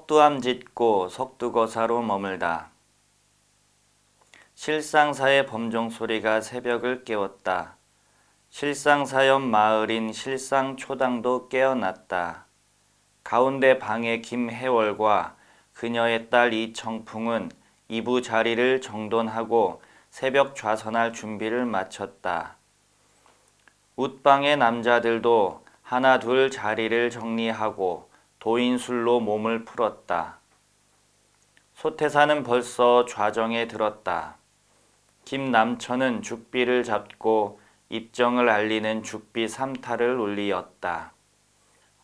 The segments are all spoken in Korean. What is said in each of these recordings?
석두암 짓고 석두거사로 머물다. 실상사의 범종 소리가 새벽을 깨웠다. 실상사옆 마을인 실상초당도 깨어났다. 가운데 방의 김해월과 그녀의 딸 이청풍은 이부 자리를 정돈하고 새벽 좌선할 준비를 마쳤다. 웃방의 남자들도 하나 둘 자리를 정리하고 도인술로 몸을 풀었다. 소태사는 벌써 좌정에 들었다. 김남천은 죽비를 잡고 입정을 알리는 죽비 3타를 울리었다.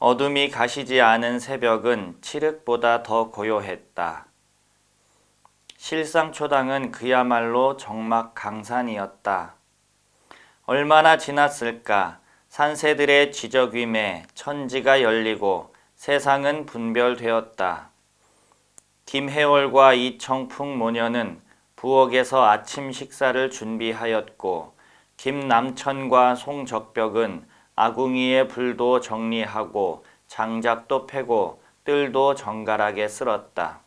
어둠이 가시지 않은 새벽은 칠흑보다 더 고요했다. 실상초당은 그야말로 정막 강산이었다. 얼마나 지났을까? 산새들의 지저귀매 천지가 열리고 세상은 분별되었다. 김해월과 이청풍 모녀는 부엌에서 아침 식사를 준비하였고 김남천과 송적벽은 아궁이에 불도 정리하고 장작도 패고 뜰도 정갈하게 쓸었다.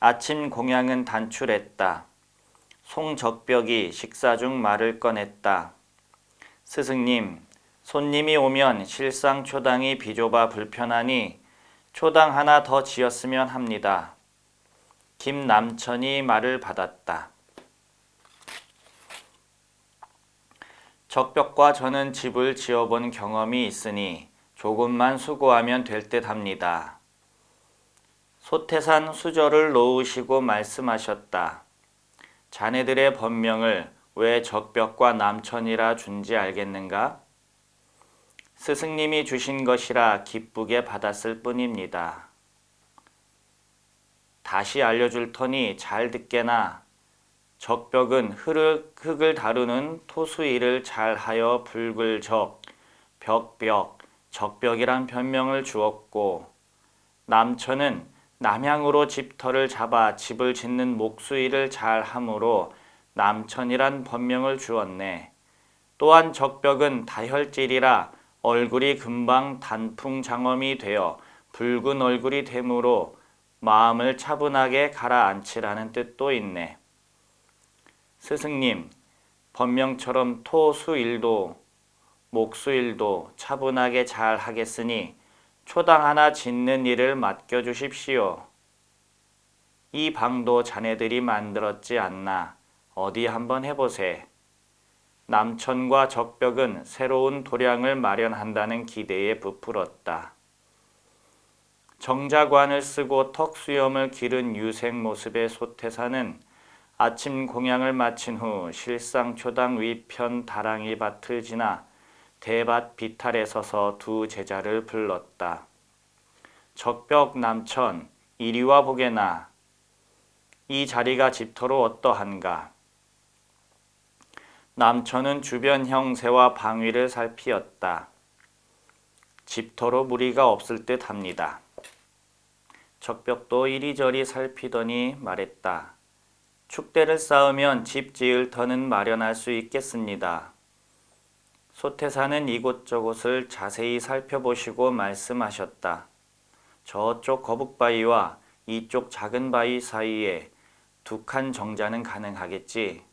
아침 공양은 단출했다. 송적벽이 식사 중 말을 꺼냈다. 스승님, 손님이 오면 실상초당이 비좁아 불편하니 초당 하나 더 지었으면 합니다. 김남천이 말을 받았다. 적벽과 저는 집을 지어본 경험이 있으니 조금만 수고하면 될 듯 합니다. 소태산 수저를 놓으시고 말씀하셨다. 자네들의 법명을 왜 적벽과 남천이라 준지 알겠는가? 스승님이 주신 것이라 기쁘게 받았을 뿐입니다. 다시 알려줄 터니 잘 듣게나. 적벽은 흙을 다루는 토수일을 잘하여 불글적, 벽벽, 적벽이란 변명을 주었고 남천은 남향으로 집터를 잡아 집을 짓는 목수일을 잘하므로 남천이란 법명을 주었네. 또한 적벽은 다혈질이라 얼굴이 금방 단풍장엄이 되어 붉은 얼굴이 되므로 마음을 차분하게 가라앉히라는 뜻도 있네. 스승님, 법명처럼 토수일도 목수일도 차분하게 잘 하겠으니 초당 하나 짓는 일을 맡겨주십시오. 이 방도 자네들이 만들었지 않나. 어디 한번 해보세. 남천과 적벽은 새로운 도량을 마련한다는 기대에 부풀었다. 정자관을 쓰고 턱수염을 기른 유생 모습의 소태사는 아침 공양을 마친 후 실상초당 위편 다랑이 밭을 지나 대밭 비탈에 서서 두 제자를 불렀다. 적벽 남천, 이리 와 보게나. 이 자리가 집터로 어떠한가? 남천은 주변 형세와 방위를 살피었다. 집터로 무리가 없을 듯 합니다. 적벽도 이리저리 살피더니 말했다. 축대를 쌓으면 집 지을 터는 마련할 수 있겠습니다. 소태사는 이곳저곳을 자세히 살펴보시고 말씀하셨다. 저쪽 거북바위와 이쪽 작은 바위 사이에 두 칸 정자는 가능하겠지.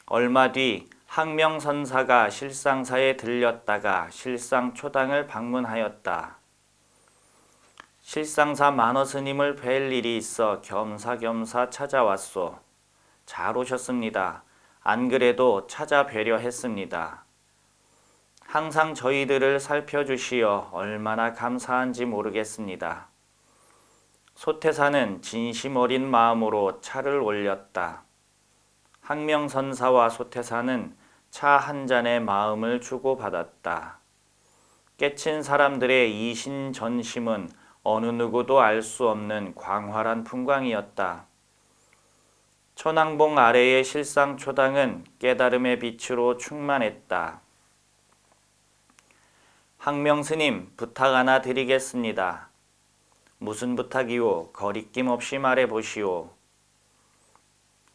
얼마 뒤 항명선사가 실상사에 들렸다가 실상초당을 방문하였다. 실상사 만어스님을 뵐 일이 있어 겸사겸사 찾아왔소. 잘 오셨습니다. 안 그래도 찾아뵈려 했습니다. 항상 저희들을 살펴주시어 얼마나 감사한지 모르겠습니다. 소태사는 진심 어린 마음으로 차를 올렸다. 항명선사와 소태사는 차 한 잔에 마음을 주고받았다. 깨친 사람들의 이신전심은 어느 누구도 알 수 없는 광활한 풍광이었다. 천왕봉 아래의 실상초당은 깨달음의 빛으로 충만했다. 항명스님, 부탁 하나 드리겠습니다. 무슨 부탁이오? 거리낌 없이 말해보시오.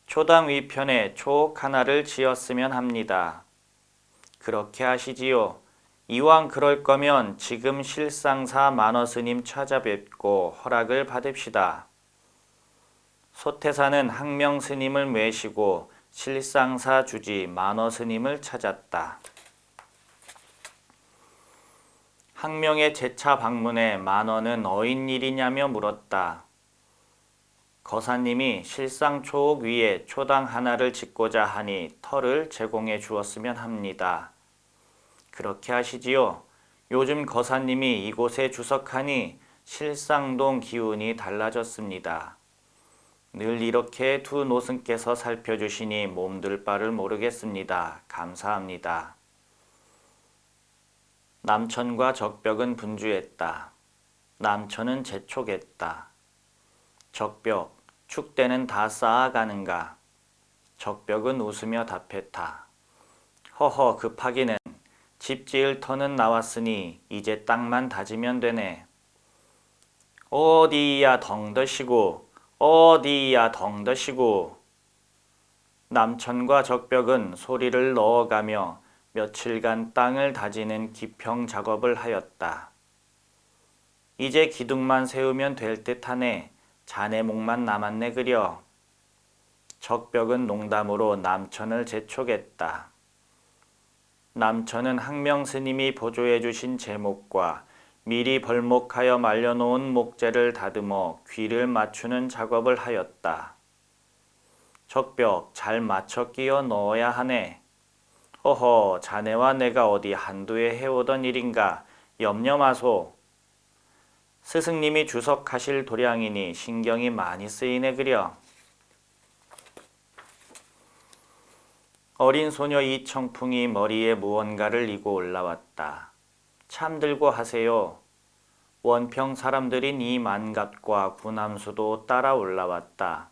초당 위편에 초옥 하나를 지었으면 합니다. 그렇게 하시지요. 이왕 그럴 거면 지금 실상사 만어스님 찾아뵙고 허락을 받읍시다. 소태사는 항명스님을 맺시고 실상사 주지 만어스님을 찾았다. 항명의 재차 방문에 만어는 어인일이냐며 물었다. 거사님이 실상초옥 위에 초당 하나를 짓고자 하니 터를 제공해 주었으면 합니다. 그렇게 하시지요. 요즘 거사님이 이곳에 주석하니 실상동 기운이 달라졌습니다. 늘 이렇게 두 노승께서 살펴주시니 몸둘 바를 모르겠습니다. 감사합니다. 남천과 적벽은 분주했다. 남천은 재촉했다. 적벽, 축대는 다 쌓아가는가? 적벽은 웃으며 답했다. 허허 급하기는 집 지을 터는 나왔으니 이제 땅만 다지면 되네. 어디야 덩더시고 어디야 덩더시고. 남천과 적벽은 소리를 넣어가며 며칠간 땅을 다지는 기평 작업을 하였다. 이제 기둥만 세우면 될 듯하네. 자네 목만 남았네 그려. 적벽은 농담으로 남천을 재촉했다. 남천은 항명스님이 보조해 주신 제목과 미리 벌목하여 말려놓은 목재를 다듬어 귀를 맞추는 작업을 하였다. 적벽 잘 맞춰 끼워 넣어야 하네. 허허 자네와 내가 어디 한두에 해오던 일인가. 염려 마소. 스승님이 주석하실 도량이니 신경이 많이 쓰이네 그려. 어린 소녀 이청풍이 머리에 무언가를 이고 올라왔다. 참들고 하세요. 원평 사람들인 이 만갓과 구남수도 따라 올라왔다.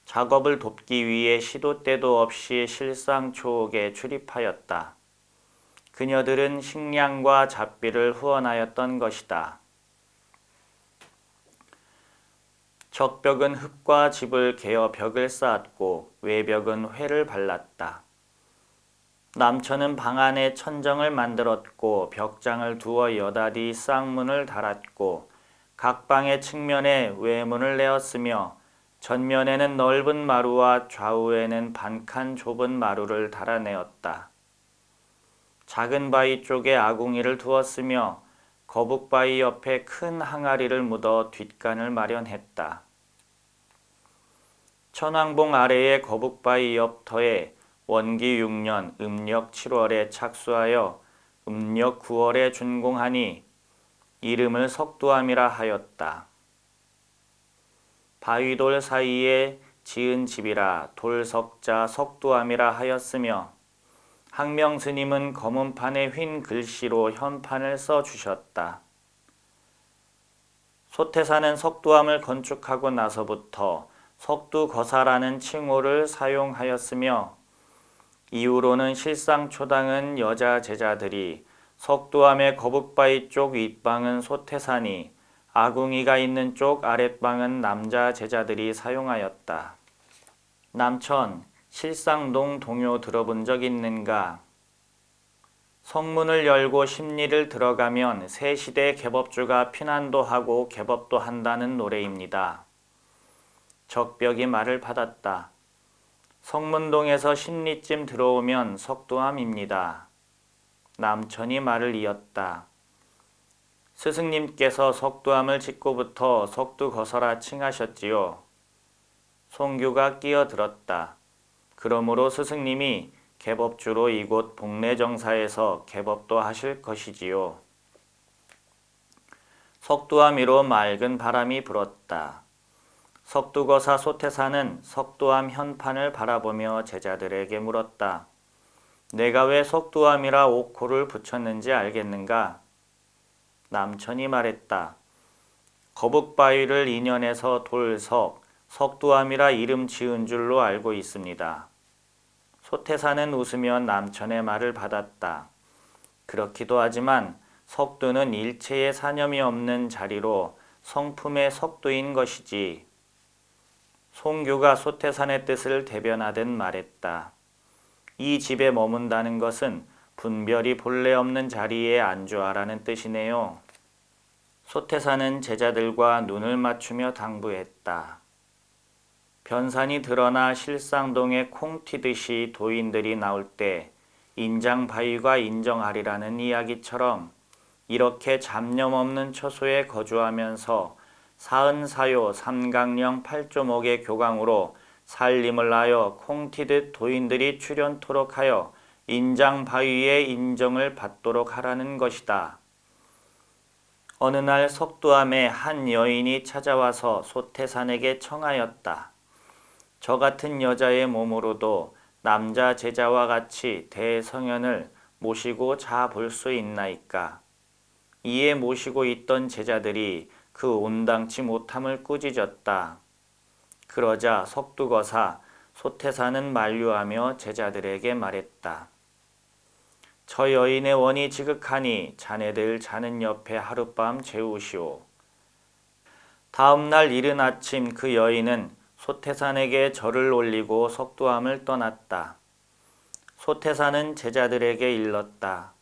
작업을 돕기 위해 시도 때도 없이 실상초옥에 출입하였다. 그녀들은 식량과 잡비를 후원하였던 것이다. 적벽은 흙과 집을 개어 벽을 쌓았고 외벽은 회를 발랐다. 남천은 방 안에 천정을 만들었고 벽장을 두어 여닫이 쌍문을 달았고 각 방의 측면에 외문을 내었으며 전면에는 넓은 마루와 좌우에는 반칸 좁은 마루를 달아내었다. 작은 바위 쪽에 아궁이를 두었으며 거북바위 옆에 큰 항아리를 묻어 뒷간을 마련했다. 천왕봉 아래의 거북바위 옆 터에 원기 6년 음력 7월에 착수하여 음력 9월에 준공하니 이름을 석두암이라 하였다. 바위돌 사이에 지은 집이라 돌석자 석두암이라 하였으며 항명스님은 검은판에 휜 글씨로 현판을 써주셨다. 소태사는 석두암을 건축하고 나서부터 석두거사라는 칭호를 사용하였으며 이후로는 실상초당은 여자 제자들이 석두암의 거북바위 쪽 윗방은 소태사니 아궁이가 있는 쪽 아랫방은 남자 제자들이 사용하였다. 남천, 실상동 동요 들어본 적 있는가? 성문을 열고 심리를 들어가면 새 시대 개법주가 피난도 하고 개법도 한다는 노래입니다. 적벽이 말을 받았다. 성문동에서 심리쯤 들어오면 석두암입니다. 남천이 말을 이었다. 스승님께서 석두암을 짓고부터 석두거서라 칭하셨지요. 송규가 끼어들었다. 그러므로 스승님이 개법주로 이곳 복례정사에서 개법도 하실 것이지요. 석두암 위로 맑은 바람이 불었다. 석두거사 소태사는 석두암 현판을 바라보며 제자들에게 물었다. 내가 왜 석두암이라 옥호를 붙였는지 알겠는가? 남천이 말했다. 거북바위를 인연해서 돌석, 석두암이라 이름 지은 줄로 알고 있습니다. 소태사는 웃으며 남천의 말을 받았다. 그렇기도 하지만 석두는 일체의 사념이 없는 자리로 성품의 석두인 것이지. 송규가 소태산의 뜻을 대변하듯 말했다. 이 집에 머문다는 것은 분별이 본래 없는 자리에 안주하라는 뜻이네요. 소태사는 제자들과 눈을 맞추며 당부했다. 변산이 드러나 실상동에 콩 튀듯이 도인들이 나올 때 인장바위가 인정하리라는 이야기처럼 이렇게 잡념 없는 처소에 거주하면서 사은사요 삼강령 팔조목의 교강으로 살림을 하여 콩 튀듯 도인들이 출연토록 하여 인장바위의 인정을 받도록 하라는 것이다. 어느 날 석두암에 한 여인이 찾아와서 소태산에게 청하였다. 저 같은 여자의 몸으로도 남자 제자와 같이 대성현을 모시고 자 볼 수 있나이까. 이에 모시고 있던 제자들이 그 온당치 못함을 꾸짖었다. 그러자 석두거사 소태사는 만류하며 제자들에게 말했다. 저 여인의 원이 지극하니 자네들 자는 옆에 하룻밤 재우시오. 다음 날 이른 아침 그 여인은 소태산에게 절을 올리고 석두암을 떠났다. 소태산은 제자들에게 일렀다.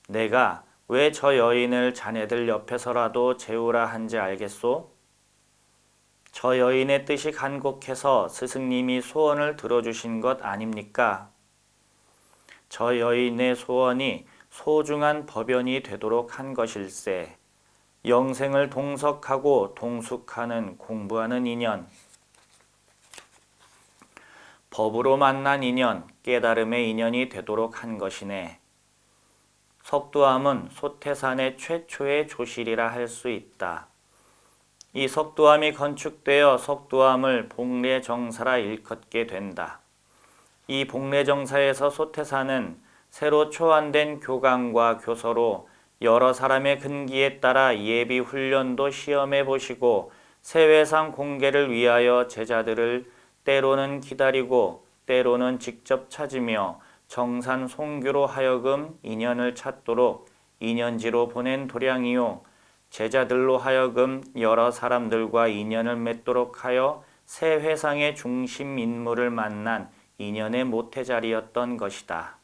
내가 왜 저 여인을 자네들 옆에서라도 재우라 한지 알겠소? 저 여인의 뜻이 간곡해서 스승님이 소원을 들어주신 것 아닙니까? 저 여인의 소원이 소중한 법연이 되도록 한 것일세. 영생을 동석하고 동숙하는 공부하는 인연, 법으로 만난 인연, 깨달음의 인연이 되도록 한 것이네. 석두암은 소태산의 최초의 조실이라 할 수 있다. 이 석두암이 건축되어 석두암을 복례정사라 일컫게 된다. 이 복례정사에서 소태산은 새로 초안된 교강과 교서로 여러 사람의 근기에 따라 예비 훈련도 시험해 보시고 세회상 공개를 위하여 제자들을 때로는 기다리고 때로는 직접 찾으며 정산 송교로 하여금 인연을 찾도록 인연지로 보낸 도량이요 제자들로 하여금 여러 사람들과 인연을 맺도록 하여 세회상의 중심 인물을 만난 인연의 모태자리였던 것이다.